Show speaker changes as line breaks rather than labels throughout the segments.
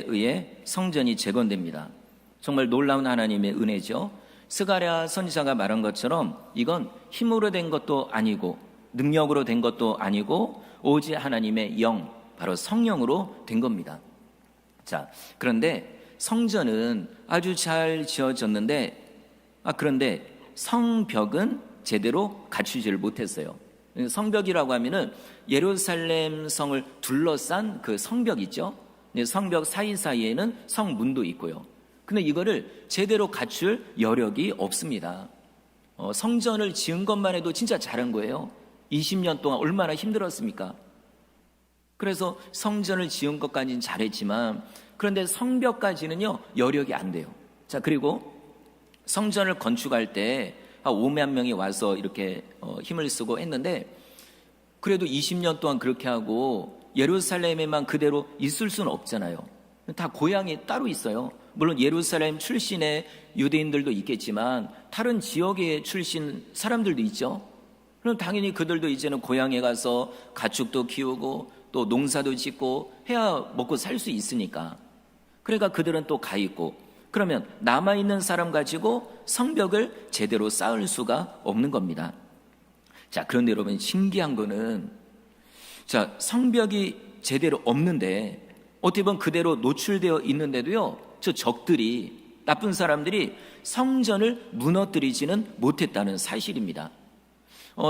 의해 성전이 재건됩니다. 정말 놀라운 하나님의 은혜죠. 스가랴 선지자가 말한 것처럼 이건 힘으로 된 것도 아니고 능력으로 된 것도 아니고 오직 하나님의 영, 바로 성령으로 된 겁니다. 자, 그런데 성전은 아주 잘 지어졌는데 그런데 성벽은 제대로 갖추지를 못했어요. 성벽이라고 하면은 예루살렘 성을 둘러싼 그 성벽 있죠. 성벽 사이사이에는 성문도 있고요. 근데 이거를 제대로 갖출 여력이 없습니다. 성전을 지은 것만 해도 진짜 잘한 거예요. 20년 동안 얼마나 힘들었습니까? 그래서 성전을 지은 것까지는 잘했지만 그런데 성벽까지는요 여력이 안 돼요. 자, 그리고 성전을 건축할 때 5만 명이 와서 이렇게 힘을 쓰고 했는데 그래도 20년 동안 그렇게 하고 예루살렘에만 그대로 있을 수는 없잖아요. 다 고향이 따로 있어요. 물론 예루살렘 출신의 유대인들도 있겠지만 다른 지역의 출신 사람들도 있죠. 그럼 당연히 그들도 이제는 고향에 가서 가축도 키우고 또 농사도 짓고 해야 먹고 살 수 있으니까. 그러니까 그들은 또 가 있고 그러면 남아있는 사람 가지고 성벽을 제대로 쌓을 수가 없는 겁니다. 자, 그런데 여러분 신기한 거는 자, 성벽이 제대로 없는데 어떻게 보면 그대로 노출되어 있는데도요 저 적들이 나쁜 사람들이 성전을 무너뜨리지는 못했다는 사실입니다.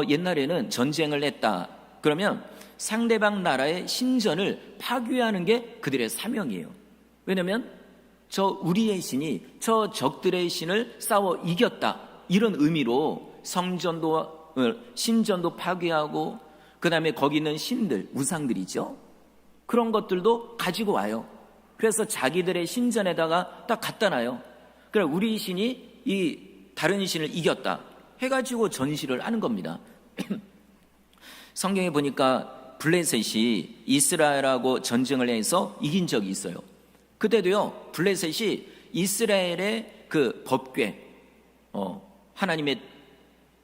옛날에는 전쟁을 했다 그러면 상대방 나라의 신전을 파괴하는 게 그들의 사명이에요. 왜냐하면 우리의 신이 저 적들의 신을 싸워 이겼다 이런 의미로 신전도 파괴하고 그 다음에 거기 있는 신들, 우상들이죠. 그런 것들도 가지고 와요. 그래서 자기들의 신전에다가 딱 갖다 놔요. 그러니까 우리 신이 이 다른 신을 이겼다 해가지고 전시를 하는 겁니다. 성경에 보니까 블레셋이 이스라엘하고 전쟁을 해서 이긴 적이 있어요. 그때도요 블레셋이 이스라엘의 그 법궤, 하나님의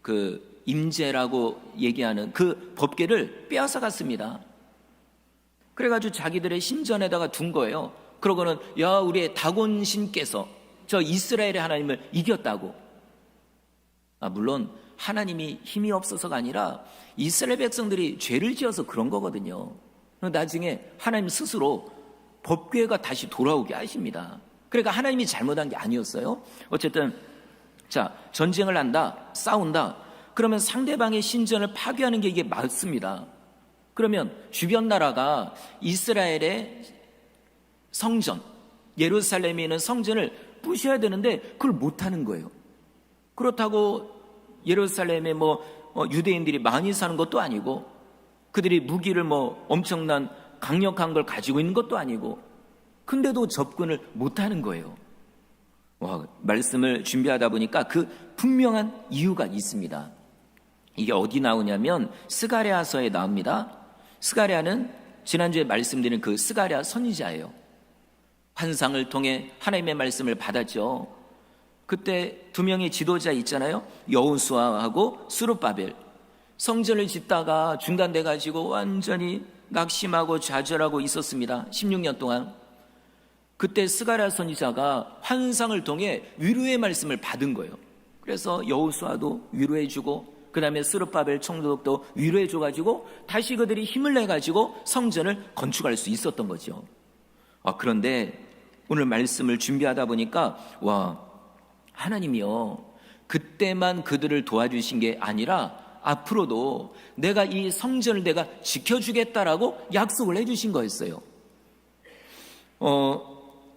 그 임재라고 얘기하는 그 법궤를 빼앗아 갔습니다. 그래가지고 자기들의 신전에다가 둔 거예요. 그러고는 야, 우리의 다곤 신께서 저 이스라엘의 하나님을 이겼다고. 물론 하나님이 힘이 없어서가 아니라 이스라엘 백성들이 죄를 지어서 그런 거거든요. 나중에 하나님 스스로 법궤가 다시 돌아오게 하십니다. 그러니까 하나님이 잘못한 게 아니었어요. 어쨌든 자, 전쟁을 한다, 싸운다. 그러면 상대방의 신전을 파괴하는 게 이게 맞습니다. 그러면 주변 나라가 이스라엘의 성전, 예루살렘에 있는 성전을 부셔야 되는데 그걸 못하는 거예요. 그렇다고 예루살렘에 유대인들이 많이 사는 것도 아니고 그들이 무기를 엄청난 강력한 걸 가지고 있는 것도 아니고 근데도 접근을 못하는 거예요. 말씀을 준비하다 보니까 그 분명한 이유가 있습니다. 이게 어디 나오냐면 스가랴서에 나옵니다. 스가랴는 지난주에 말씀드린 그 스가랴 선지자예요. 환상을 통해 하나님의 말씀을 받았죠. 그때 두 명의 지도자 있잖아요. 여호수아하고 스룹바벨. 성전을 짓다가 중단돼 가지고 완전히 낙심하고 좌절하고 있었습니다. 16년 동안. 그때 스가랴 선지자가 환상을 통해 위로의 말씀을 받은 거예요. 그래서 여호수아도 위로해주고 그 다음에 스룹바벨 총독도 위로해줘가지고 다시 그들이 힘을 내가지고 성전을 건축할 수 있었던 거죠. 그런데 오늘 말씀을 준비하다 보니까 하나님이요 그때만 그들을 도와주신 게 아니라 앞으로도 내가 이 성전을 내가 지켜주겠다라고 약속을 해주신 거였어요.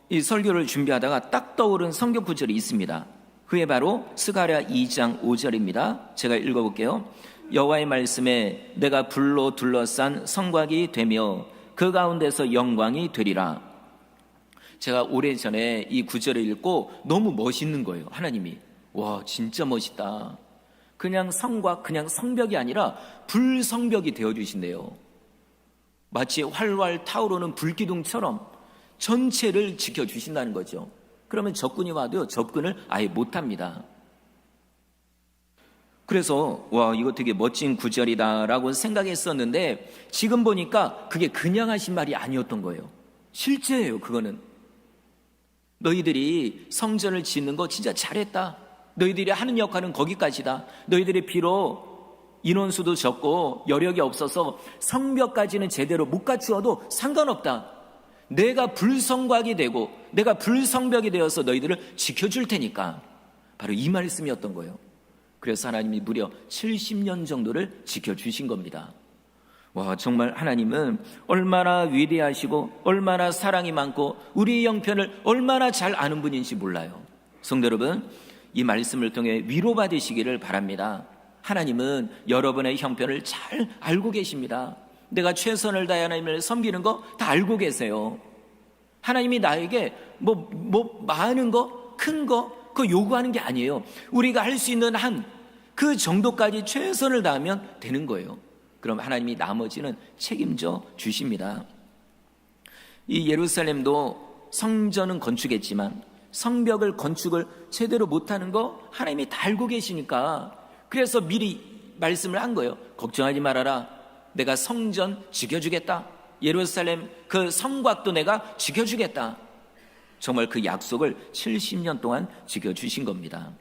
이 설교를 준비하다가 딱 떠오른 성경 구절이 있습니다. 그게 바로 스가랴 2장 5절입니다. 제가 읽어볼게요. 여호와의 말씀에 내가 불로 둘러싼 성곽이 되며 그 가운데서 영광이 되리라. 제가 오래전에 이 구절을 읽고 너무 멋있는 거예요. 하나님이 진짜 멋있다. 그냥 성곽, 그냥 성벽이 아니라 불성벽이 되어주신대요. 마치 활활 타오르는 불기둥처럼 전체를 지켜주신다는 거죠. 그러면 적군이 와도 접근을 아예 못합니다. 그래서 이거 되게 멋진 구절이다라고 생각했었는데 지금 보니까 그게 그냥 하신 말이 아니었던 거예요. 실제예요. 그거는 너희들이 성전을 짓는 거 진짜 잘했다. 너희들이 하는 역할은 거기까지다. 너희들이 비록 인원수도 적고 여력이 없어서 성벽까지는 제대로 못 갖추어도 상관없다. 내가 불성곽이 되고 내가 불성벽이 되어서 너희들을 지켜줄 테니까. 바로 이 말씀이었던 거예요. 그래서 하나님이 무려 70년 정도를 지켜주신 겁니다. 와, 정말 하나님은 얼마나 위대하시고 얼마나 사랑이 많고 우리의 형편을 얼마나 잘 아는 분인지 몰라요. 성도 여러분, 이 말씀을 통해 위로받으시기를 바랍니다. 하나님은 여러분의 형편을 잘 알고 계십니다. 내가 최선을 다해 하나님을 섬기는 거 다 알고 계세요. 하나님이 나에게 많은 거, 큰 거, 그거 요구하는 게 아니에요. 우리가 할 수 있는 한 그 정도까지 최선을 다하면 되는 거예요. 그럼 하나님이 나머지는 책임져 주십니다. 이 예루살렘도 성전은 건축했지만 성벽을 건축을 제대로 못하는 거 하나님이 다 알고 계시니까 그래서 미리 말씀을 한 거예요. 걱정하지 말아라. 내가 성전 지켜주겠다. 예루살렘 그 성곽도 내가 지켜주겠다. 정말 그 약속을 70년 동안 지켜주신 겁니다.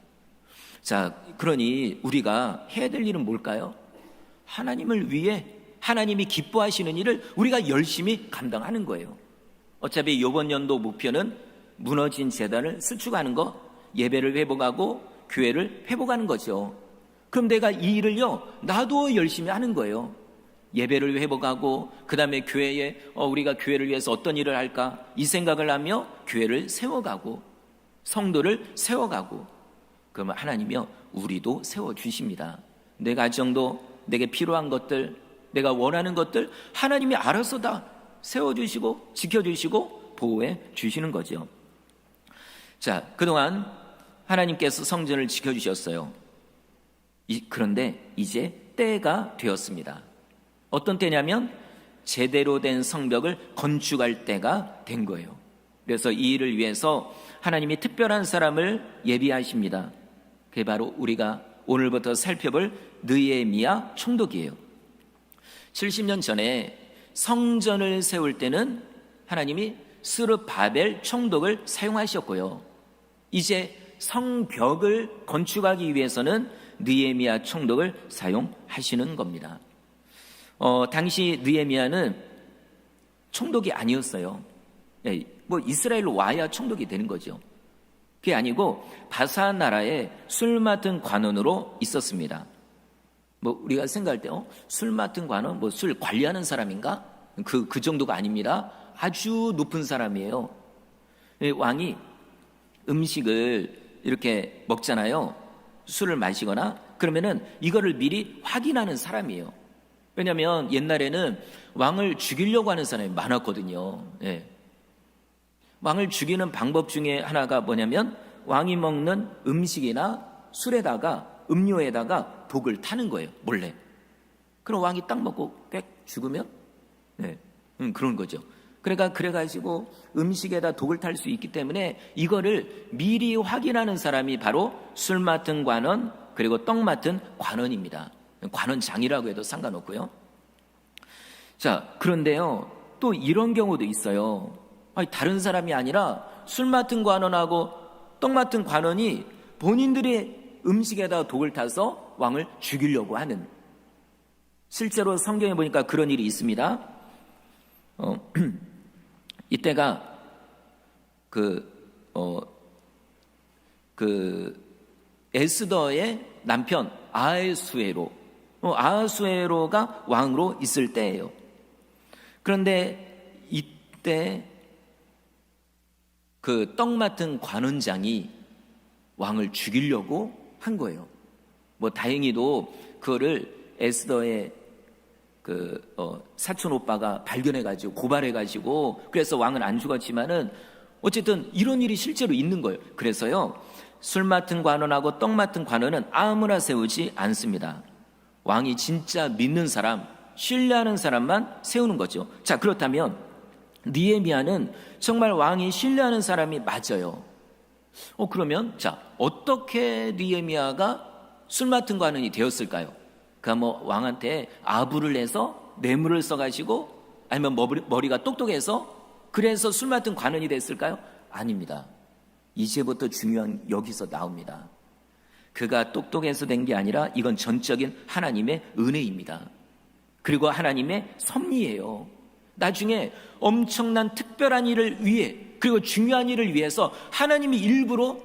자, 그러니 우리가 해야 될 일은 뭘까요? 하나님을 위해 하나님이 기뻐하시는 일을 우리가 열심히 감당하는 거예요. 어차피 이번 연도 목표는 무너진 제단을 수축하는 거, 예배를 회복하고 교회를 회복하는 거죠. 그럼 내가 이 일을요 나도 열심히 하는 거예요. 예배를 회복하고 그 다음에 교회에 우리가 교회를 위해서 어떤 일을 할까 이 생각을 하며 교회를 세워가고 성도를 세워가고 그러면 하나님이요 우리도 세워주십니다. 내 가정도 내게 필요한 것들 내가 원하는 것들 하나님이 알아서 다 세워주시고 지켜주시고 보호해 주시는 거죠. 자, 그동안 하나님께서 성전을 지켜주셨어요. 그런데 이제 때가 되었습니다. 어떤 때냐면 제대로 된 성벽을 건축할 때가 된 거예요. 그래서 이 일을 위해서 하나님이 특별한 사람을 예비하십니다. 그게 바로 우리가 오늘부터 살펴볼 느헤미야 총독이에요. 70년 전에 성전을 세울 때는 하나님이 스룹바벨 총독을 사용하셨고요. 이제 성벽을 건축하기 위해서는 느헤미야 총독을 사용하시는 겁니다. 당시 느헤미야는 총독이 아니었어요. 이스라엘로 와야 총독이 되는 거죠. 그게 아니고 바산 나라의 술 맡은 관원으로 있었습니다. 우리가 생각할 때 술 맡은 관원, 술 관리하는 사람인가? 그 정도가 아닙니다. 아주 높은 사람이에요. 왕이 음식을 이렇게 먹잖아요. 술을 마시거나 그러면은 이거를 미리 확인하는 사람이에요. 왜냐하면 옛날에는 왕을 죽이려고 하는 사람이 많았거든요. 예. 왕을 죽이는 방법 중에 하나가 뭐냐면 왕이 먹는 음식이나 술에다가 음료에다가 독을 타는 거예요. 몰래. 그럼 왕이 딱 먹고 꽥 죽으면 그런 거죠. 그래가지고 음식에다 독을 탈 수 있기 때문에 이거를 미리 확인하는 사람이 바로 술 맡은 관원 그리고 떡 맡은 관원입니다. 관원장이라고 해도 상관없고요. 자, 그런데요 또 이런 경우도 있어요. 다른 사람이 아니라 술 맡은 관원하고 떡 맡은 관원이 본인들의 음식에다 독을 타서 왕을 죽이려고 하는, 실제로 성경에 보니까 그런 일이 있습니다. 이때가 에스더의 남편 아하수에로가 왕으로 있을 때예요. 그런데 이때 그 떡 맡은 관원장이 왕을 죽이려고 한 거예요. 다행히도 그거를 에스더의 사촌 오빠가 발견해가지고 고발해가지고 그래서 왕은 안 죽었지만은 어쨌든 이런 일이 실제로 있는 거예요. 그래서요 술 맡은 관원하고 떡 맡은 관원은 아무나 세우지 않습니다. 왕이 진짜 믿는 사람, 신뢰하는 사람만 세우는 거죠. 자, 그렇다면 느헤미야는 정말 왕이 신뢰하는 사람이 맞아요. 그러면 자, 어떻게 느헤미야가 술 맡은 관원이 되었을까요? 왕한테 아부를 해서 뇌물을 써가지고 아니면 머리가 똑똑해서 그래서 술 맡은 관원이 됐을까요? 아닙니다. 이제부터 중요한 여기서 나옵니다. 그가 똑똑해서 된 게 아니라 이건 전적인 하나님의 은혜입니다. 그리고 하나님의 섭리예요. 나중에 엄청난 특별한 일을 위해, 그리고 중요한 일을 위해서 하나님이 일부러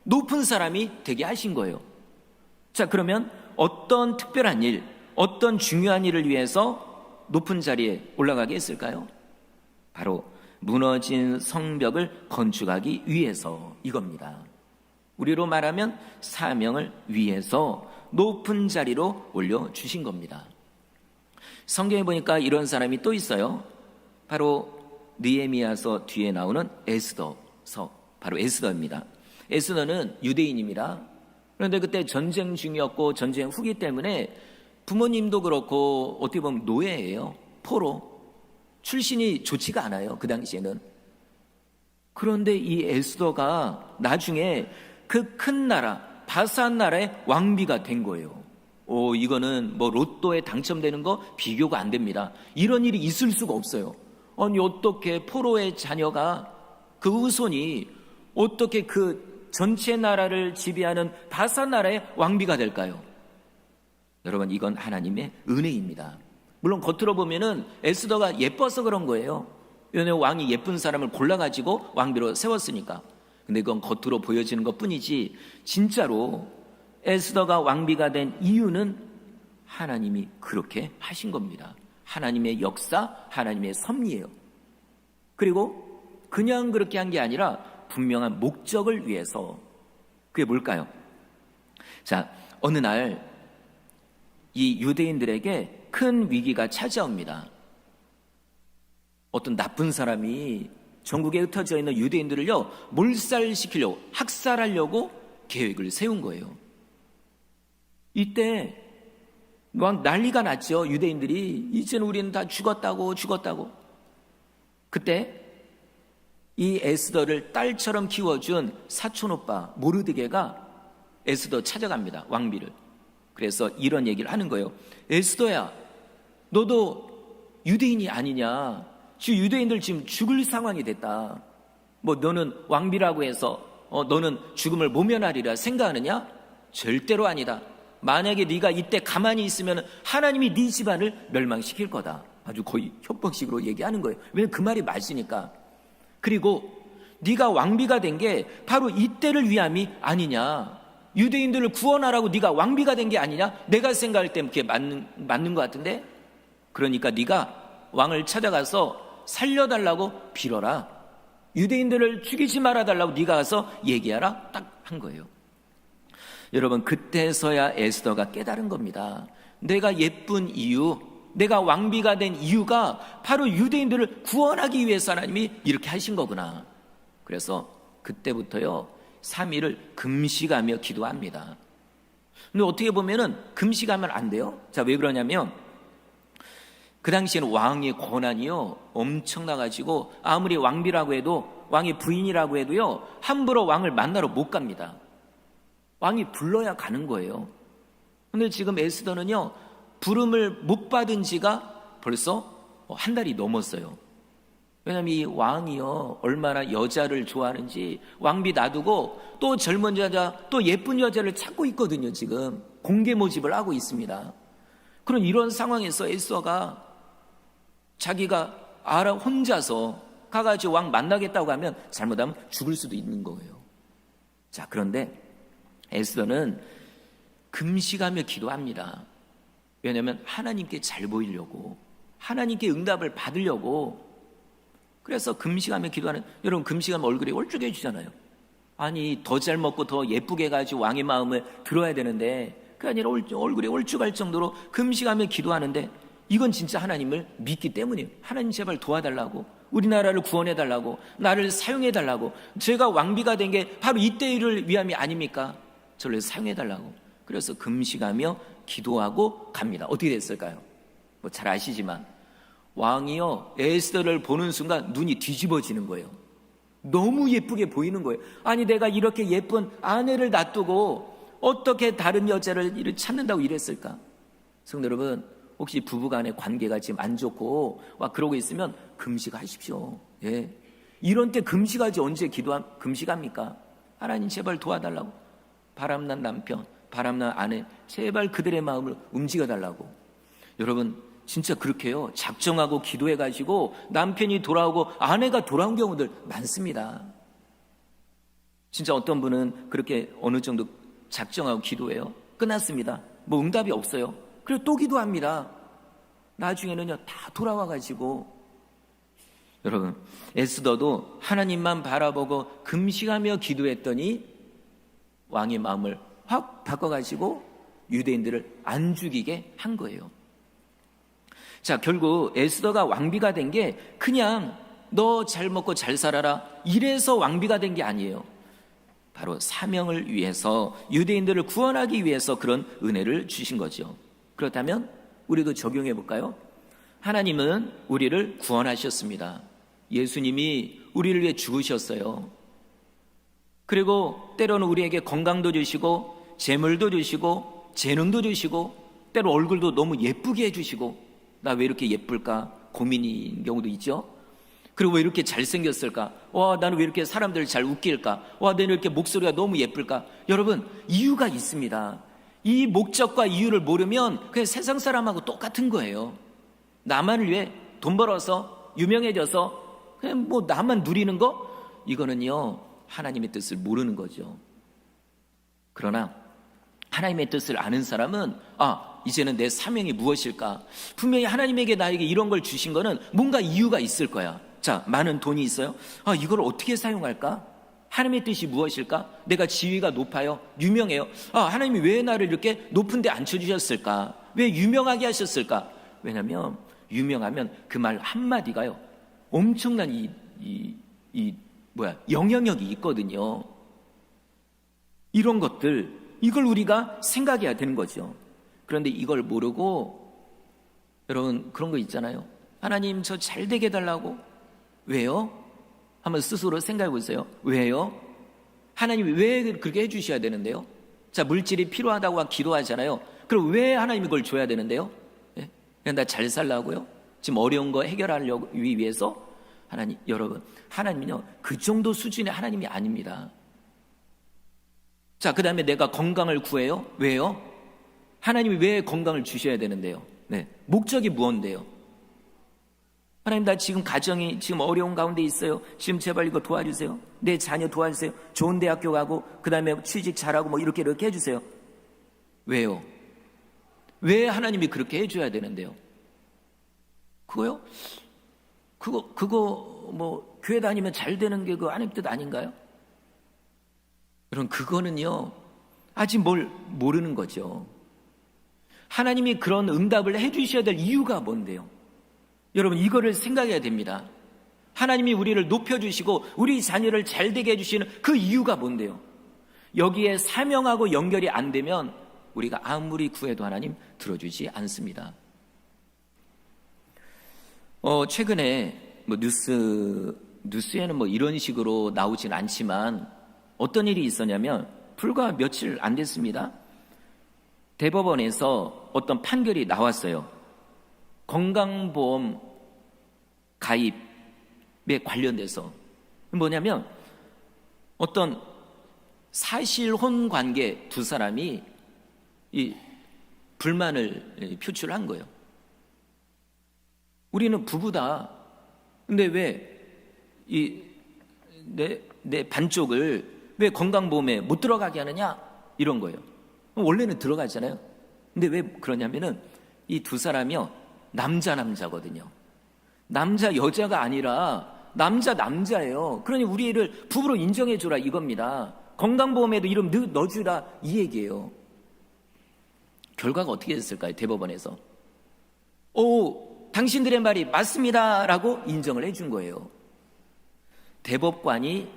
높은 사람이 되게 하신 거예요. 자, 그러면 어떤 특별한 일, 어떤 중요한 일을 위해서 높은 자리에 올라가게 했을까요? 바로 무너진 성벽을 건축하기 위해서, 이겁니다. 우리로 말하면 사명을 위해서 높은 자리로 올려주신 겁니다. 성경에 보니까 이런 사람이 또 있어요. 바로 느헤미야서 뒤에 나오는 에스더서, 바로 에스더입니다. 에스더는 유대인입니다. 그런데 그때 전쟁 중이었고 전쟁 후기 때문에 부모님도 그렇고 어떻게 보면 노예예요. 포로. 출신이 좋지가 않아요, 그 당시에는. 그런데 이 에스더가 나중에 그 큰 나라, 바산 나라의 왕비가 된 거예요. 이거는 뭐 로또에 당첨되는 거 비교가 안 됩니다. 이런 일이 있을 수가 없어요. 아니, 어떻게 포로의 자녀가, 그 후손이 어떻게 그 전체 나라를 지배하는 바산 나라의 왕비가 될까요? 여러분, 이건 하나님의 은혜입니다. 물론 겉으로 보면은 에스더가 예뻐서 그런 거예요. 왜냐하면 왕이 예쁜 사람을 골라가지고 왕비로 세웠으니까. 근데 그건 겉으로 보여지는 것 뿐이지, 진짜로 에스더가 왕비가 된 이유는 하나님이 그렇게 하신 겁니다. 하나님의 역사, 하나님의 섭리예요. 그리고 그냥 그렇게 한 게 아니라 분명한 목적을 위해서. 그게 뭘까요? 자, 어느 날 이 유대인들에게 큰 위기가 찾아옵니다. 어떤 나쁜 사람이 전국에 흩어져 있는 유대인들을요, 몰살시키려고, 학살하려고 계획을 세운 거예요. 이때 막 난리가 났죠. 유대인들이 이제는 우리는 다 죽었다고. 그때 이 에스더를 딸처럼 키워준 사촌오빠 모르드게가 에스더 찾아갑니다, 왕비를. 그래서 이런 얘기를 하는 거예요. 에스더야, 너도 유대인이 아니냐? 지금 유대인들 지금 죽을 상황이 됐다. 뭐 너는 왕비라고 해서 너는 죽음을 모면하리라 생각하느냐? 절대로 아니다. 만약에 네가 이때 가만히 있으면 하나님이 네 집안을 멸망시킬 거다. 아주 거의 협박식으로 얘기하는 거예요. 왜냐하면 그 말이 맞으니까. 그리고 네가 왕비가 된 게 바로 이때를 위함이 아니냐. 유대인들을 구원하라고 네가 왕비가 된 게 아니냐. 내가 생각할 때 그게 맞는 것 같은데. 그러니까 네가 왕을 찾아가서 살려달라고 빌어라. 유대인들을 죽이지 말아달라고 네가 가서 얘기하라. 딱 한 거예요. 여러분, 그때서야 에스더가 깨달은 겁니다. 내가 예쁜 이유, 내가 왕비가 된 이유가 바로 유대인들을 구원하기 위해서 하나님이 이렇게 하신 거구나. 그래서 그때부터요 3일을 금식하며 기도합니다. 근데 어떻게 보면은 금식하면 안 돼요. 자, 왜 그러냐면 그 당시에는 왕의 권한이요 엄청나가지고 아무리 왕비라고 해도, 왕의 부인이라고 해도요 함부로 왕을 만나러 못 갑니다. 왕이 불러야 가는 거예요. 근데 지금 에스더는요 부름을 못 받은 지가 벌써 한 달이 넘었어요. 왜냐하면 이 왕이요 얼마나 여자를 좋아하는지 왕비 놔두고 또 젊은 여자, 또 예쁜 여자를 찾고 있거든요. 지금 공개 모집을 하고 있습니다. 그런 이런 상황에서 에스더가 자기가 알아 혼자서 가가지고 왕 만나겠다고 하면 잘못하면 죽을 수도 있는 거예요. 자, 그런데 에스더는 금식하며 기도합니다. 왜냐하면 하나님께 잘 보이려고, 하나님께 응답을 받으려고. 그래서 금식하며 기도하는, 여러분 금식하면 얼굴이 올쭉해지잖아요. 아니 더 잘 먹고 더 예쁘게 해가지고 왕의 마음을 들어야 되는데 그게 아니라 얼굴이 올쭉할 정도로 금식하며 기도하는데, 이건 진짜 하나님을 믿기 때문이에요. 하나님 제발 도와달라고, 우리나라를 구원해달라고, 나를 사용해달라고. 제가 왕비가 된 게 바로 이때 일을 위함이 아닙니까? 저를 사용해달라고. 그래서 금식하며 기도하고 갑니다. 어떻게 됐을까요? 뭐 잘 아시지만 왕이요 에스더를 보는 순간 눈이 뒤집어지는 거예요. 너무 예쁘게 보이는 거예요. 아니 내가 이렇게 예쁜 아내를 놔두고 어떻게 다른 여자를 찾는다고 이랬을까? 성도 여러분, 혹시 부부간의 관계가 지금 안 좋고 그러고 있으면 금식하십시오. 예. 이런 때 금식하지 언제 금식합니까? 하나님 제발 도와달라고. 바람난 남편, 바람난 아내, 제발 그들의 마음을 움직여달라고. 여러분 진짜 그렇게요, 작정하고 기도해가지고 남편이 돌아오고 아내가 돌아온 경우들 많습니다. 진짜 어떤 분은 그렇게 어느 정도 작정하고 기도해요. 끝났습니다. 뭐 응답이 없어요. 그리고 또 기도합니다. 나중에는요 다 돌아와가지고. 여러분 에스더도 하나님만 바라보고 금식하며 기도했더니 왕의 마음을 확 바꿔가지고 유대인들을 안 죽이게 한 거예요. 자, 결국 에스더가 왕비가 된 게 그냥 너 잘 먹고 잘 살아라 이래서 왕비가 된 게 아니에요. 바로 사명을 위해서, 유대인들을 구원하기 위해서 그런 은혜를 주신 거죠. 그렇다면 우리도 적용해 볼까요? 하나님은 우리를 구원하셨습니다. 예수님이 우리를 위해 죽으셨어요. 그리고 때로는 우리에게 건강도 주시고 재물도 주시고 재능도 주시고 때로 얼굴도 너무 예쁘게 해주시고, 나 왜 이렇게 예쁠까 고민인 경우도 있죠. 그리고 왜 이렇게 잘생겼을까? 와, 나는 왜 이렇게 사람들 잘 웃길까? 와, 내는 왜 이렇게 목소리가 너무 예쁠까? 여러분, 이유가 있습니다. 이 목적과 이유를 모르면 그냥 세상 사람하고 똑같은 거예요. 나만을 위해 돈 벌어서 유명해져서 그냥 뭐 나만 누리는 거? 이거는요 하나님의 뜻을 모르는 거죠. 그러나 하나님의 뜻을 아는 사람은 이제는 내 사명이 무엇일까? 분명히 하나님에게 나에게 이런 걸 주신 거는 뭔가 이유가 있을 거야. 자, 많은 돈이 있어요. 이걸 어떻게 사용할까? 하나님의 뜻이 무엇일까? 내가 지위가 높아요, 유명해요. 하나님이 왜 나를 이렇게 높은 데 앉혀주셨을까? 왜 유명하게 하셨을까? 왜냐하면 유명하면 그 말 한마디가요 엄청난 영향력이 있거든요. 이런 것들, 이걸 우리가 생각해야 되는 거죠. 그런데 이걸 모르고 여러분 그런 거 있잖아요. 하나님 저 잘 되게 해달라고. 왜요? 한번 스스로 생각해 보세요. 왜요? 하나님이 왜 그렇게 해주셔야 되는데요? 자, 물질이 필요하다고 기도하잖아요. 그럼 왜 하나님이 그걸 줘야 되는데요? 그냥 나 잘 살라고요? 지금 어려운 거 해결하려기 위해서? 하나님, 여러분, 하나님은요 그 정도 수준의 하나님이 아닙니다. 자, 그 다음에 내가 건강을 구해요. 왜요? 하나님이 왜 건강을 주셔야 되는데요? 목적이 무엇인데요? 하나님, 나 지금 가정이 지금 어려운 가운데 있어요. 지금 제발 이거 도와주세요. 내 자녀 도와주세요. 좋은 대학교 가고 그 다음에 취직 잘하고 뭐 이렇게 해주세요. 왜요? 왜 하나님이 그렇게 해줘야 되는데요? 그거요? 그거 뭐 교회 다니면 잘 되는 게 그 하나님 뜻 아닌가요? 여러분, 그거는요 아직 뭘 모르는 거죠. 하나님이 그런 응답을 해주셔야 될 이유가 뭔데요? 여러분, 이거를 생각해야 됩니다. 하나님이 우리를 높여주시고 우리 자녀를 잘 되게 해주시는 그 이유가 뭔데요? 여기에 사명하고 연결이 안 되면 우리가 아무리 구해도 하나님 들어주지 않습니다. 최근에 뭐 뉴스에는 뭐 이런 식으로 나오진 않지만 어떤 일이 있었냐면 불과 며칠 안 됐습니다. 대법원에서 어떤 판결이 나왔어요. 건강보험 가입에 관련돼서 뭐냐면 어떤 사실혼 관계 두 사람이 이 불만을 표출한 거예요. 우리는 부부다. 근데 왜 내 반쪽을 왜 건강보험에 못 들어가게 하느냐? 이런 거예요. 원래는 들어가잖아요. 근데 왜 그러냐면은 이 두 사람이요 남자거든요. 남자 여자가 아니라 남자예요. 그러니 우리 애를 부부로 인정해주라 이겁니다. 건강보험에도 이름 넣어주라 이 얘기예요. 결과가 어떻게 됐을까요? 대법원에서 당신들의 말이 맞습니다 라고 인정을 해준 거예요. 대법관이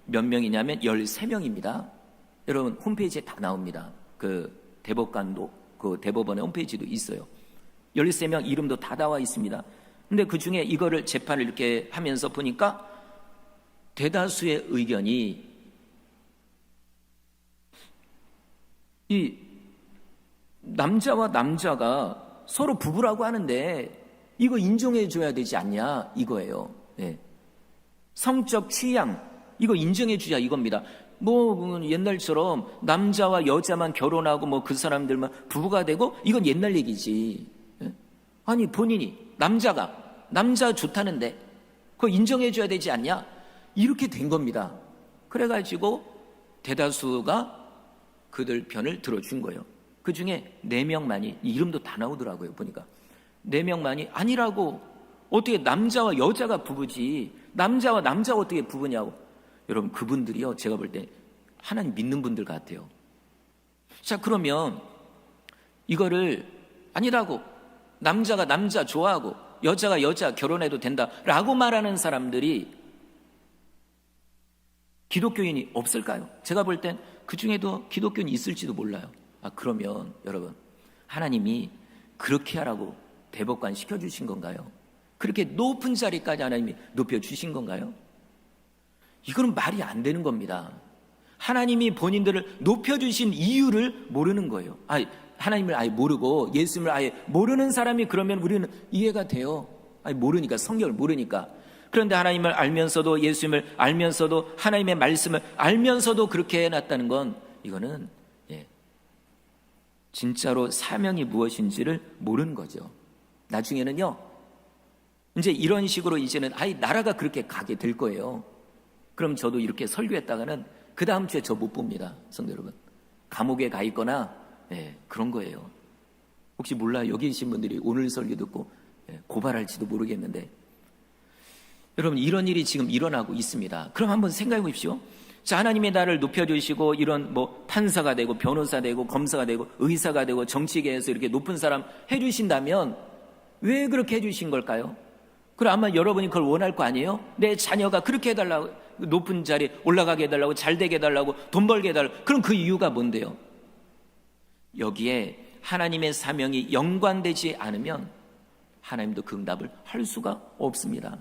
몇 명이냐면 13명입니다. 여러분 홈페이지에 다 나옵니다. 그 대법관도 그 대법원의 홈페이지도 있어요. 13명 이름도 다 나와 있습니다. 근데 그 중에 이거를 재판을 이렇게 하면서 보니까 대다수의 의견이 이 남자와 남자가 서로 부부라고 하는데 이거 인정해 줘야 되지 않냐 이거예요. 성적 취향, 이거 인정해 주자 이겁니다. 뭐 옛날처럼 남자와 여자만 결혼하고 뭐 그 사람들만 부부가 되고 이건 옛날 얘기지. 아니 본인이 남자 좋다는데 그거 인정해 줘야 되지 않냐? 이렇게 된 겁니다. 그래가지고 대다수가 그들 편을 들어준 거예요. 그 중에 4명만이, 이름도 다 나오더라고요. 보니까 4명만이 아니라고, 어떻게 남자와 여자가 부부지 남자와 남자가 어떻게 부부냐고. 여러분 그분들이요, 제가 볼 때 하나님 믿는 분들 같아요. 자, 그러면 이거를 아니라고, 남자가 남자 좋아하고 여자가 여자 결혼해도 된다라고 말하는 사람들이 기독교인이 없을까요? 제가 볼 땐 그 중에도 기독교인이 있을지도 몰라요. 그러면 여러분, 하나님이 그렇게 하라고 대법관 시켜주신 건가요? 그렇게 높은 자리까지 하나님이 높여주신 건가요? 이거는 말이 안 되는 겁니다. 하나님이 본인들을 높여주신 이유를 모르는 거예요. 하나님을 아예 모르고 예수님을 아예 모르는 사람이 그러면 우리는 이해가 돼요. 모르니까, 성경을 모르니까. 그런데 하나님을 알면서도, 예수님을 알면서도, 하나님의 말씀을 알면서도 그렇게 해놨다는 건, 이거는 진짜로 사명이 무엇인지를 모르는 거죠. 나중에는요, 이제 이런 식으로 이제는 나라가 그렇게 가게 될 거예요. 그럼 저도 이렇게 설교했다가는 그 다음 주에 저 못 봅니다. 성도 여러분, 감옥에 가 있거나 그런 거예요. 혹시 몰라요, 여기 계신 분들이 오늘 설교 듣고 고발할지도 모르겠는데, 여러분 이런 일이 지금 일어나고 있습니다. 그럼 한번 생각해 보십시오. 자, 하나님의 나를 높여주시고 이런 뭐 판사가 되고 변호사 되고 검사가 되고 의사가 되고 정치계에서 이렇게 높은 사람 해주신다면 왜 그렇게 해주신 걸까요? 그럼 아마 여러분이 그걸 원할 거 아니에요? 내 자녀가 그렇게 해달라고, 높은 자리에 올라가게 해달라고, 잘 되게 해달라고, 돈 벌게 해달라고. 그럼 그 이유가 뭔데요? 여기에 하나님의 사명이 연관되지 않으면 하나님도 그 응답을 할 수가 없습니다.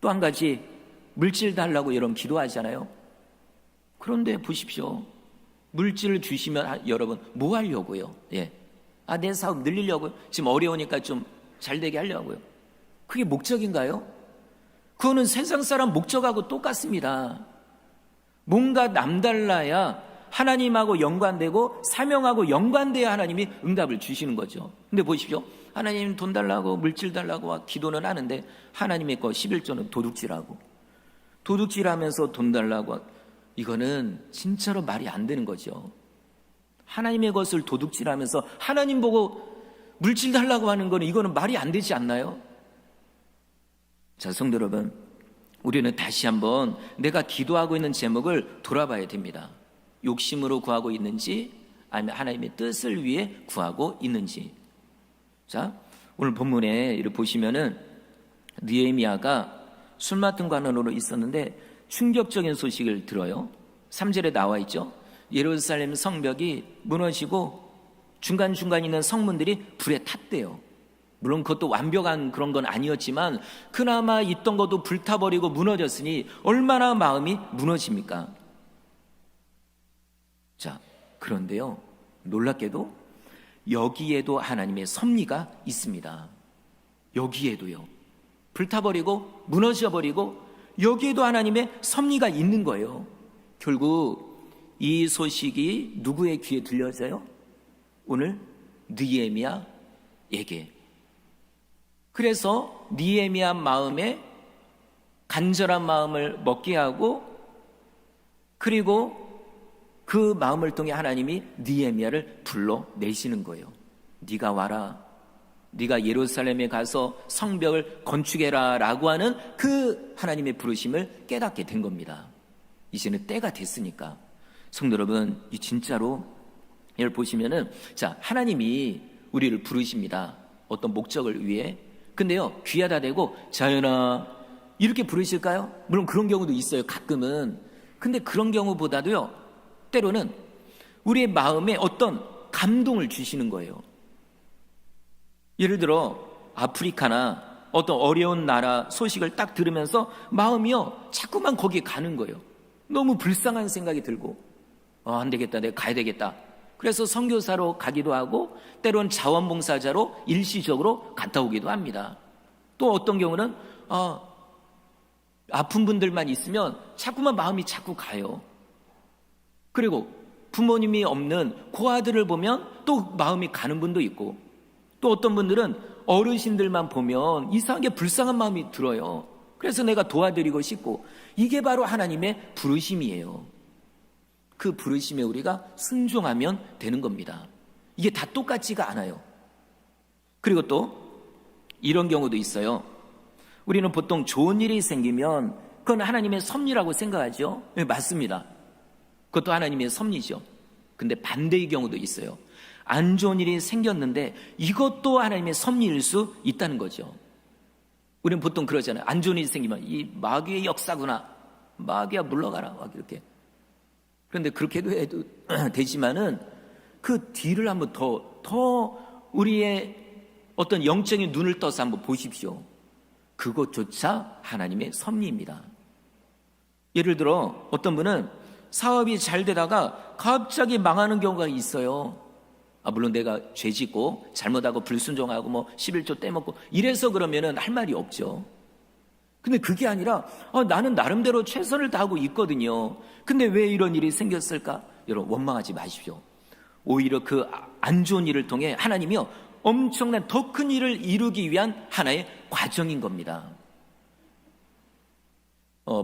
또 한 가지, 물질 달라고 여러분 기도하잖아요. 그런데 보십시오, 물질을 주시면 여러분 뭐 하려고요? 내 사업 늘리려고요? 지금 어려우니까 좀 잘 되게 하려고요? 그게 목적인가요? 그거는 세상 사람 목적하고 똑같습니다. 뭔가 남달라야 하나님하고 연관되고 사명하고 연관돼야 하나님이 응답을 주시는 거죠. 근데 보십시오, 하나님 돈 달라고 물질 달라고 기도는 하는데 하나님의 거 11조는 도둑질하면서 돈 달라고, 이거는 진짜로 말이 안 되는 거죠. 하나님의 것을 도둑질하면서 하나님 보고 물질 달라고 하는 거는, 이거는 말이 안 되지 않나요? 자, 성도 여러분, 우리는 다시 한번 내가 기도하고 있는 제목을 돌아봐야 됩니다. 욕심으로 구하고 있는지 아니면 하나님의 뜻을 위해 구하고 있는지. 자, 오늘 본문에 이렇게 보시면은 느헤미야가 술 맡은 관원으로 있었는데 충격적인 소식을 들어요. 3절에 나와 있죠. 예루살렘 성벽이 무너지고 중간중간 있는 성문들이 불에 탔대요. 물론 그것도 완벽한 그런 건 아니었지만 그나마 있던 것도 불타버리고 무너졌으니 얼마나 마음이 무너집니까? 자, 그런데요, 놀랍게도 여기에도 하나님의 섭리가 있습니다. 여기에도요, 불타버리고 무너져버리고 여기에도 하나님의 섭리가 있는 거예요. 결국 이 소식이 누구의 귀에 들려져요? 오늘 느헤미야에게. 그래서 느헤미야 마음에 간절한 마음을 먹게 하고, 그리고 그 마음을 통해 하나님이 느헤미야를 불러내시는 거예요. 네가 와라, 네가 예루살렘에 가서 성벽을 건축해라 라고 하는 그 하나님의 부르심을 깨닫게 된 겁니다. 이제는 때가 됐으니까. 성도 여러분, 이 진짜로 이걸 보시면은, 자, 하나님이 우리를 부르십니다. 어떤 목적을 위해. 근데요, 귀하다 대고 자연아 이렇게 부르실까요? 물론 그런 경우도 있어요, 가끔은. 근데 그런 경우보다도요, 때로는 우리의 마음에 어떤 감동을 주시는 거예요. 예를 들어 아프리카나 어떤 어려운 나라 소식을 딱 들으면서 마음이요, 자꾸만 거기에 가는 거예요. 너무 불쌍한 생각이 들고, 안 되겠다, 내가 가야 되겠다. 그래서 선교사로 가기도 하고 때론 자원봉사자로 일시적으로 갔다 오기도 합니다. 또 어떤 경우는 아픈 분들만 있으면 자꾸만 마음이 자꾸 가요. 그리고 부모님이 없는 고아들을 보면 또 마음이 가는 분도 있고, 또 어떤 분들은 어르신들만 보면 이상하게 불쌍한 마음이 들어요. 그래서 내가 도와드리고 싶고, 이게 바로 하나님의 부르심이에요. 그 부르심에 우리가 순종하면 되는 겁니다. 이게 다 똑같지가 않아요. 그리고 또 이런 경우도 있어요. 우리는 보통 좋은 일이 생기면 그건 하나님의 섭리라고 생각하죠. 네, 맞습니다. 그것도 하나님의 섭리죠. 근데 반대의 경우도 있어요. 안 좋은 일이 생겼는데 이것도 하나님의 섭리일 수 있다는 거죠. 우리는 보통 그러잖아요. 안 좋은 일이 생기면 이 마귀의 역사구나, 마귀야 물러가라, 막 이렇게. 그런데 그렇게도 해도 되지만은 그 뒤를 한번 더 우리의 어떤 영적인 눈을 떠서 한번 보십시오. 그것조차 하나님의 섭리입니다. 예를 들어 어떤 분은 사업이 잘 되다가 갑자기 망하는 경우가 있어요. 물론 내가 죄 짓고 잘못하고 불순종하고 뭐 11조 떼먹고 이래서 그러면은 할 말이 없죠. 근데 그게 아니라 나는 나름대로 최선을 다하고 있거든요. 근데 왜 이런 일이 생겼을까? 여러분 원망하지 마십시오. 오히려 그 안 좋은 일을 통해 하나님이요 엄청난 더 큰 일을 이루기 위한 하나의 과정인 겁니다.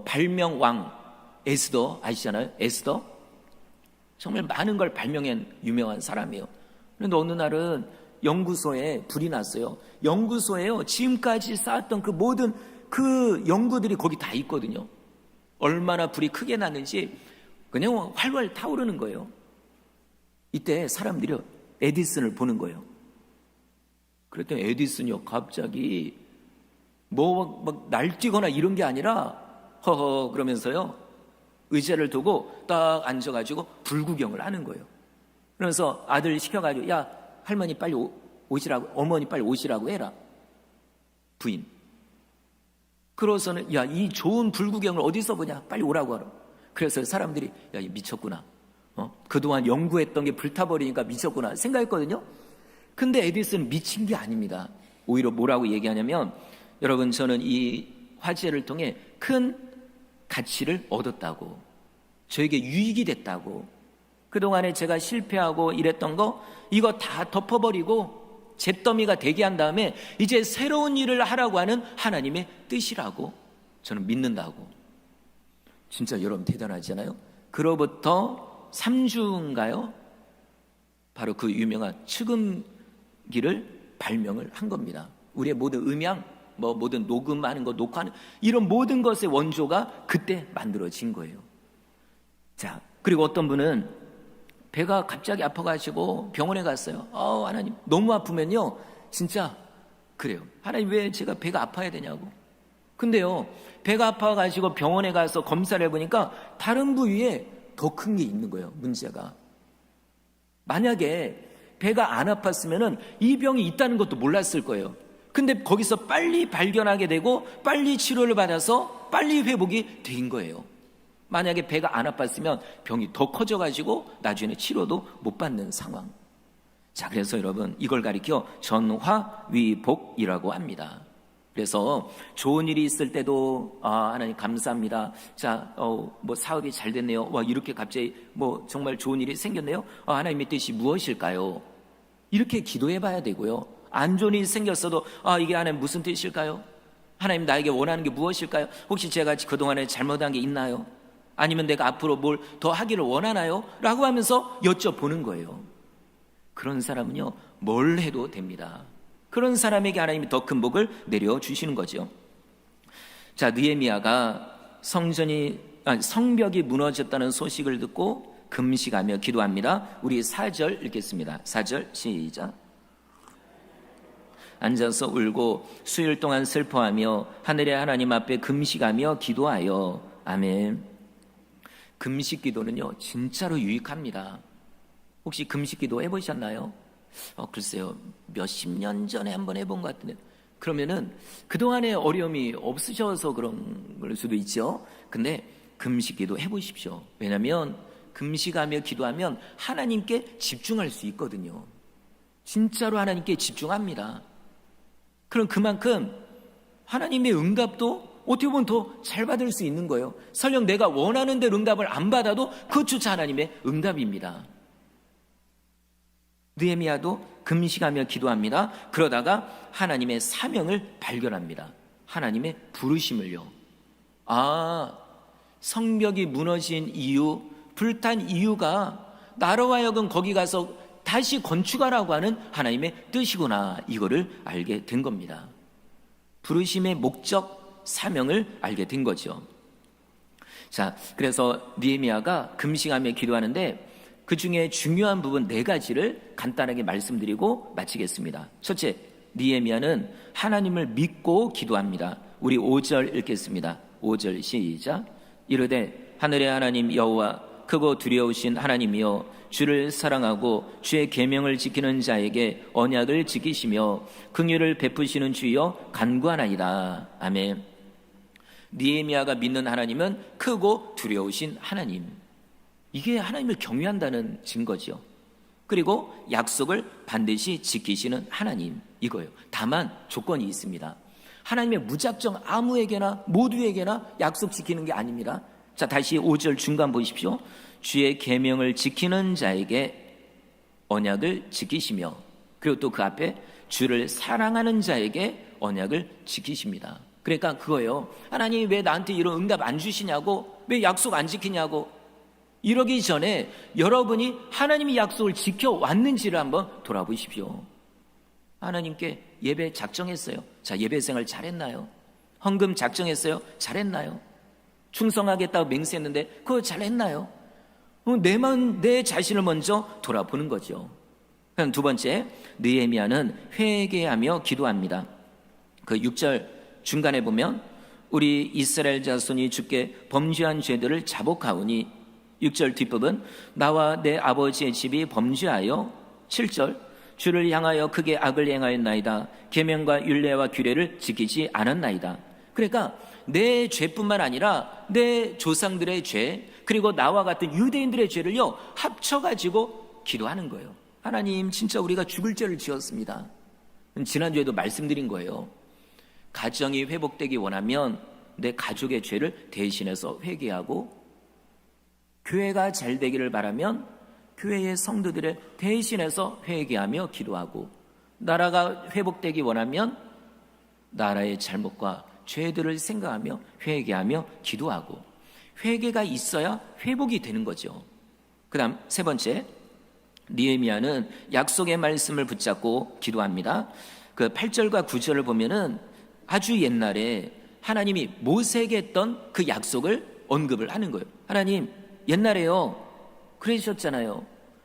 발명왕 에스더 아시잖아요? 에스더 정말 많은 걸 발명한 유명한 사람이에요. 그런데 어느 날은 연구소에 불이 났어요. 연구소에요 지금까지 쌓았던 그 모든 그 연구들이 거기 다 있거든요. 얼마나 불이 크게 났는지 그냥 활활 타오르는 거예요. 이때 사람들이 에디슨을 보는 거예요. 그랬더니 에디슨이요 갑자기 뭐 막 날뛰거나 이런 게 아니라 허허 그러면서요 의자를 두고 딱 앉아가지고 불구경을 하는 거예요. 그래서 아들 시켜가지고 야 할머니 빨리 오시라고, 어머니 빨리 오시라고 해라. 부인. 그러서는 야 이 좋은 불구경을 어디서 보냐, 빨리 오라고 하라. 그래서 사람들이 야 미쳤구나, 그동안 연구했던 게 불타버리니까 미쳤구나 생각했거든요. 근데 에디슨은 미친 게 아닙니다. 오히려 뭐라고 얘기하냐면, 여러분 저는 이 화재를 통해 큰 가치를 얻었다고, 저에게 유익이 됐다고, 그동안에 제가 실패하고 이랬던 거 이거 다 덮어버리고 잿더미가 되게 한 다음에 이제 새로운 일을 하라고 하는 하나님의 뜻이라고 저는 믿는다고. 진짜 여러분 대단하잖아요. 그로부터 3주인가요? 바로 그 유명한 측음기를 발명을 한 겁니다. 우리의 모든 음향, 모든 녹음하는 거, 녹화하는 이런 모든 것의 원조가 그때 만들어진 거예요. 자, 그리고 어떤 분은 배가 갑자기 아파가지고 병원에 갔어요. 하나님 너무 아프면요 진짜 그래요. 하나님 왜 제가 배가 아파야 되냐고. 근데요 배가 아파가지고 병원에 가서 검사를 해보니까 다른 부위에 더 큰 게 있는 거예요. 문제가. 만약에 배가 안 아팠으면 이 병이 있다는 것도 몰랐을 거예요. 근데 거기서 빨리 발견하게 되고 빨리 치료를 받아서 빨리 회복이 된 거예요. 만약에 배가 안 아팠으면 병이 더 커져가지고 나중에 치료도 못 받는 상황. 자, 그래서 여러분 이걸 가리켜 전화위복이라고 합니다. 그래서 좋은 일이 있을 때도 하나님 감사합니다. 자, 뭐 사업이 잘 됐네요. 와, 이렇게 갑자기 뭐 정말 좋은 일이 생겼네요. 하나님의 뜻이 무엇일까요? 이렇게 기도해 봐야 되고요. 안 좋은 일이 생겼어도 이게 하나님 무슨 뜻일까요? 하나님 나에게 원하는 게 무엇일까요? 혹시 제가 그동안에 잘못한 게 있나요? 아니면 내가 앞으로 뭘 더 하기를 원하나요? 라고 하면서 여쭤보는 거예요. 그런 사람은요 뭘 해도 됩니다. 그런 사람에게 하나님이 더 큰 복을 내려주시는 거죠. 자, 느헤미야가 성벽이 무너졌다는 소식을 듣고 금식하며 기도합니다. 우리 4절 읽겠습니다. 4절 시작. 앉아서 울고 수일 동안 슬퍼하며 하늘의 하나님 앞에 금식하며 기도하여. 아멘. 금식 기도는요 진짜로 유익합니다. 혹시 금식 기도 해보셨나요? 글쎄요 몇십 년 전에 한번 해본 것 같은데, 그러면은 그동안에 어려움이 없으셔서 그런 걸 수도 있죠. 근데 금식 기도 해보십시오. 왜냐하면 금식하며 기도하면 하나님께 집중할 수 있거든요. 진짜로 하나님께 집중합니다. 그럼 그만큼 하나님의 응답도 어떻게 보면 더 잘 받을 수 있는 거예요. 설령 내가 원하는 대로 응답을 안 받아도 그것조차 하나님의 응답입니다. 느헤미야도 금식하며 기도합니다. 그러다가 하나님의 사명을 발견합니다. 하나님의 부르심을요. 성벽이 무너진 이유, 불탄 이유가 나로 하여금 거기 가서 다시 건축하라고 하는 하나님의 뜻이구나, 이거를 알게 된 겁니다. 부르심의 목적, 사명을 알게 된 거죠. 자, 그래서 느헤미야가 금식하며 기도하는데 그 중에 중요한 부분 4가지를 간단하게 말씀드리고 마치겠습니다. 첫째, 느헤미야는 하나님을 믿고 기도합니다. 우리 5절 읽겠습니다. 5절 시작. 이르되 하늘의 하나님 여호와 크고 두려우신 하나님이여, 주를 사랑하고 주의 계명을 지키는 자에게 언약을 지키시며 긍휼을 베푸시는 주여 간구하나이다. 아멘. 느헤미야가 믿는 하나님은 크고 두려우신 하나님, 이게 하나님을 경외한다는 증거죠. 그리고 약속을 반드시 지키시는 하나님, 이거예요. 다만 조건이 있습니다. 하나님의 무작정 아무에게나 모두에게나 약속 지키는 게 아닙니다. 자, 다시 5절 중간 보십시오. 주의 계명을 지키는 자에게 언약을 지키시며, 그리고 또 그 앞에 주를 사랑하는 자에게 언약을 지키십니다. 그러니까 그거예요. 하나님이 왜 나한테 이런 응답 안 주시냐고, 왜 약속 안 지키냐고, 이러기 전에 여러분이 하나님이 약속을 지켜왔는지를 한번 돌아보십시오. 하나님께 예배 작정했어요. 자, 예배 생활 잘했나요? 헌금 작정했어요. 잘했나요? 충성하겠다고 맹세했는데 그거 잘했나요? 내 자신을 먼저 돌아보는 거죠. 그럼 두 번째, 느헤미야는 회개하며 기도합니다. 그 6절 중간에 보면 우리 이스라엘 자손이 주께 범죄한 죄들을 자복하오니, 6절 뒷부분 나와 내 아버지의 집이 범죄하여, 7절 주를 향하여 크게 악을 행하였나이다. 계명과 율례와 규례를 지키지 않았나이다. 그러니까 내 죄뿐만 아니라 내 조상들의 죄, 그리고 나와 같은 유대인들의 죄를요 합쳐가지고 기도하는 거예요. 하나님, 진짜 우리가 죽을 죄를 지었습니다. 지난주에도 말씀드린 거예요. 가정이 회복되기 원하면 내 가족의 죄를 대신해서 회개하고, 교회가 잘 되기를 바라면 교회의 성도들을 대신해서 회개하며 기도하고, 나라가 회복되기 원하면 나라의 잘못과 죄들을 생각하며 회개하며 기도하고, 회개가 있어야 회복이 되는 거죠. 그 다음 세 번째, 느헤미야는 약속의 말씀을 붙잡고 기도합니다. 그 8절과 9절을 보면은 아주 옛날에 하나님이 모세에게 했던 그 약속을 언급을 하는 거예요. 하나님, 옛날에요 그러셨잖아요.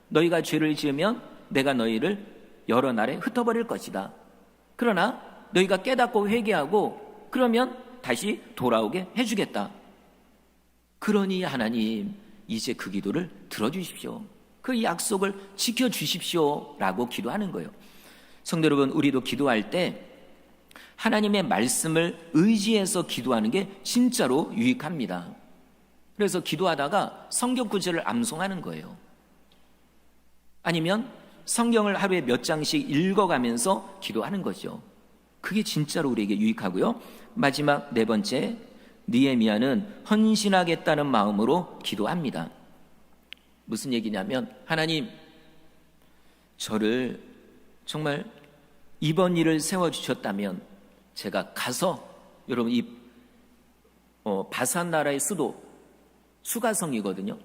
너희가 죄를 지으면 내가 너희를 여러 날에 흩어버릴 것이다. 그러나 너희가 깨닫고 회개하고 그러면 다시 돌아오게 해주겠다. 그러니 하나님, 이제 그 기도를 들어주십시오. 그 약속을 지켜주십시오 라고 기도하는 거예요. 성도 여러분, 우리도 기도할 때 하나님의 말씀을 의지해서 기도하는 게 진짜로 유익합니다. 그래서 기도하다가 성경 구절을 암송하는 거예요. 아니면 성경을 하루에 몇 장씩 읽어가면서 기도하는 거죠. 그게 진짜로 우리에게 유익하고요. 마지막 네 번째, 느헤미야는 헌신하겠다는 마음으로 기도합니다. 무슨 얘기냐면, 하나님, 저를 정말 이번 일을 세워주셨다면 제가 가서, 여러분 이 바산 나라의 수도 수가성이거든요.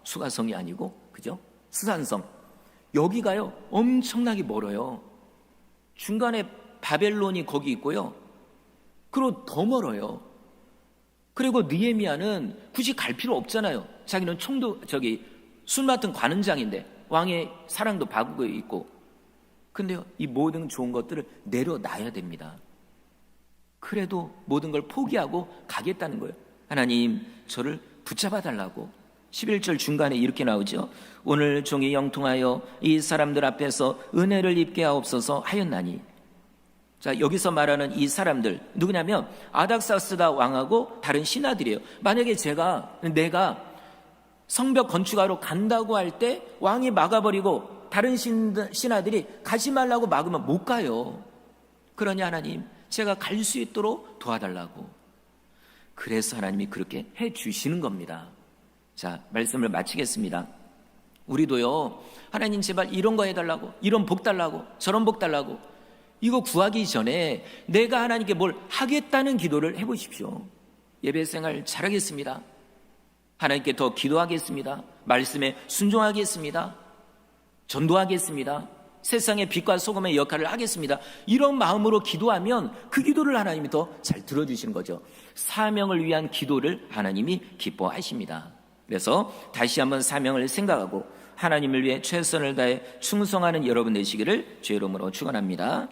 수가성이 아니고, 그죠? 스산성. 여기가요 엄청나게 멀어요. 중간에 바벨론이 거기 있고요. 그리고 더 멀어요. 그리고 느헤미야는 굳이 갈 필요 없잖아요. 자기는 술 맡은 관원장인데 왕의 사랑도 받고 있고. 근데요, 이 모든 좋은 것들을 내려놔야 됩니다. 그래도 모든 걸 포기하고 가겠다는 거예요. 하나님, 저를 붙잡아 달라고. 11절 중간에 이렇게 나오죠. 오늘 종이 영통하여 이 사람들 앞에서 은혜를 입게 하옵소서 하였나니. 자, 여기서 말하는 이 사람들 누구냐면 아닥사스다 왕하고 다른 신하들이에요. 만약에 내가 성벽 건축하러 간다고 할 때 왕이 막아버리고 다른 신하들이 가지 말라고 막으면 못 가요. 그러니 하나님, 제가 갈 수 있도록 도와달라고. 그래서 하나님이 그렇게 해 주시는 겁니다. 자, 말씀을 마치겠습니다. 우리도요, 하나님 제발 이런 거 해달라고, 이런 복 달라고, 저런 복 달라고, 이거 구하기 전에 내가 하나님께 뭘 하겠다는 기도를 해보십시오. 예배 생활 잘하겠습니다. 하나님께 더 기도하겠습니다. 말씀에 순종하겠습니다. 전도하겠습니다. 세상의 빛과 소금의 역할을 하겠습니다. 이런 마음으로 기도하면 그 기도를 하나님이 더 잘 들어주시는 거죠. 사명을 위한 기도를 하나님이 기뻐하십니다. 그래서 다시 한번 사명을 생각하고 하나님을 위해 최선을 다해 충성하는 여러분 되시기를 주의 이름으로 축원합니다.